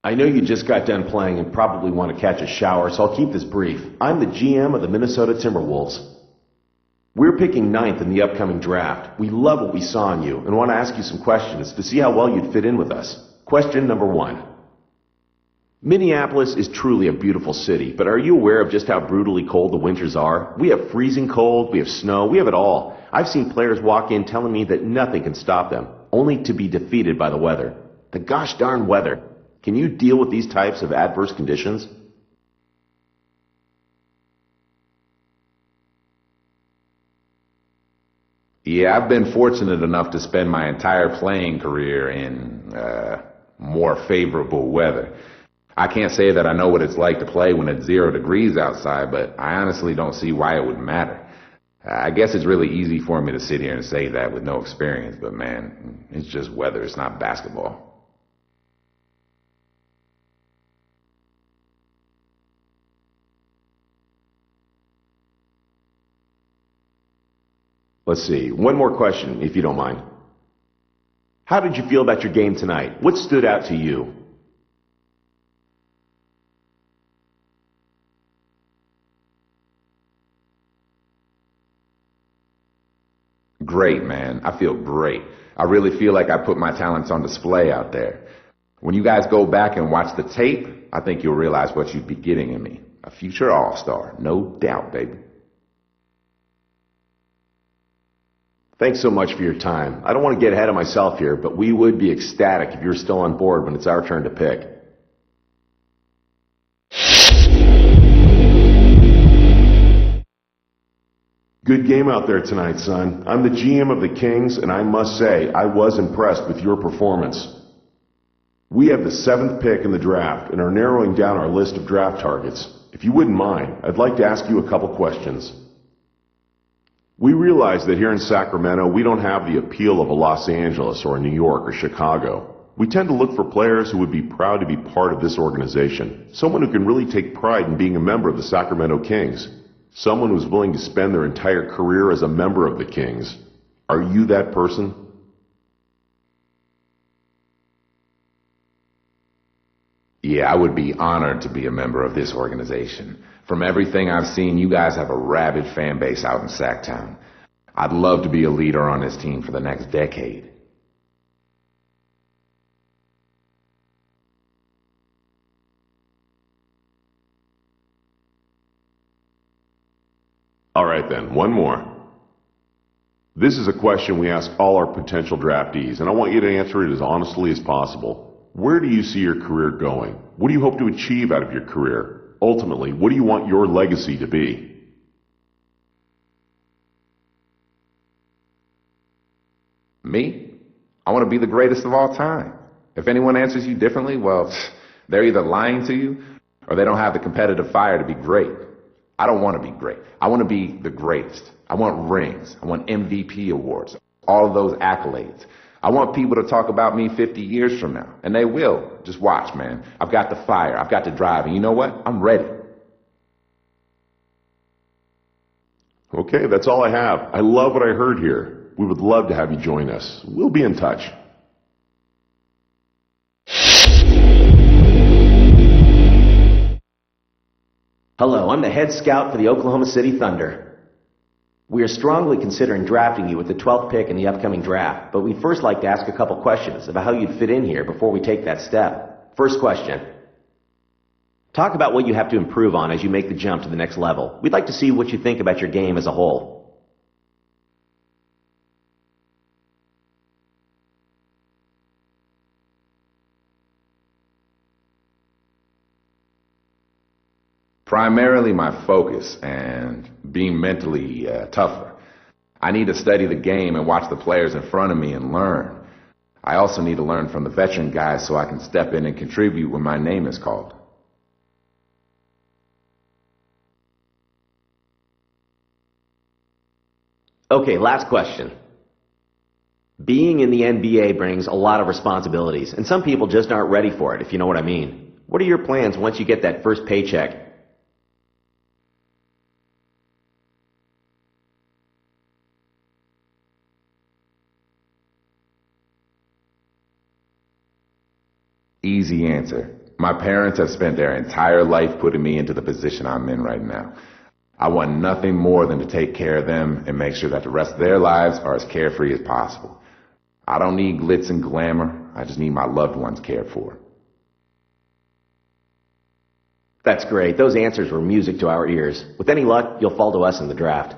I know you just got done playing and probably want to catch a shower, so I'll keep this brief. I'm the GM of the Minnesota Timberwolves. We're picking ninth in the upcoming draft. We love what we saw in you and want to ask you some questions to see how well you'd fit in with us. Question number 1. Minneapolis is truly a beautiful city, but are you aware of just how brutally cold the winters are? We have freezing cold, we have snow, we have it all. I've seen players walk in telling me that nothing can stop them, only to be defeated by the weather. The gosh darn weather. Can you deal with these types of adverse conditions? Yeah, I've been fortunate enough to spend my entire playing career in more favorable weather. I can't say that I know what it's like to play when it's 0 degrees outside, but I honestly don't see why it would matter. I guess it's really easy for me to sit here and say that with no experience, but man, it's just weather, it's not basketball. Let's see, one more question, if you don't mind. How did you feel about your game tonight? What stood out to you? Great, man. I feel great. I really feel like I put my talents on display out there. When you guys go back and watch the tape, I think you'll realize what you'd be getting in me. A future all-star, no doubt, baby. Thanks so much for your time. I don't want to get ahead of myself here, but we would be ecstatic if you're still on board when it's our turn to pick. Good game out there tonight, son. I'm the GM of the Kings, and I must say, I was impressed with your performance. We have the 7th pick in the draft and are narrowing down our list of draft targets. If you wouldn't mind, I'd like to ask you a couple questions. We realize that here in Sacramento, we don't have the appeal of a Los Angeles or a New York or Chicago. We tend to look for players who would be proud to be part of this organization, someone who can really take pride in being a member of the Sacramento Kings. Someone who's willing to spend their entire career as a member of the Kings. Are you that person? Yeah, I would be honored to be a member of this organization. From everything I've seen, you guys have a rabid fan base out in Sacktown. I'd love to be a leader on this team for the next decade. All right then, one more. This is a question we ask all our potential draftees, and I want you to answer it as honestly as possible. Where do you see your career going? What do you hope to achieve out of your career? Ultimately, what do you want your legacy to be? Me? I want to be the greatest of all time. If anyone answers you differently, well, they're either lying to you or they don't have the competitive fire to be great. I don't want to be great. I want to be the greatest. I want rings. I want MVP awards. All of those accolades. I want people to talk about me 50 years from now. And they will. Just watch, man. I've got the fire. I've got the drive. And you know what? I'm ready. Okay, that's all I have. I love what I heard here. We would love to have you join us. We'll be in touch. Hello, I'm the head scout for the Oklahoma City Thunder. We are strongly considering drafting you with the 12th pick in the upcoming draft, but we'd first like to ask a couple questions about how you'd fit in here before we take that step. First question. Talk about what you have to improve on as you make the jump to the next level. We'd like to see what you think about your game as a whole. Primarily my focus and being mentally tougher. I need to study the game and watch the players in front of me and learn. I also need to learn from the veteran guys so I can step in and contribute when my name is called. Okay, last question. Being in the NBA brings a lot of responsibilities, and some people just aren't ready for it, if you know what I mean. What are your plans once you get that first paycheck? Easy answer. My parents have spent their entire life putting me into the position I'm in right now. I want nothing more than to take care of them and make sure that the rest of their lives are as carefree as possible. I don't need glitz and glamour. I just need my loved ones cared for. That's great. Those answers were music to our ears. With any luck, you'll fall to us in the draft.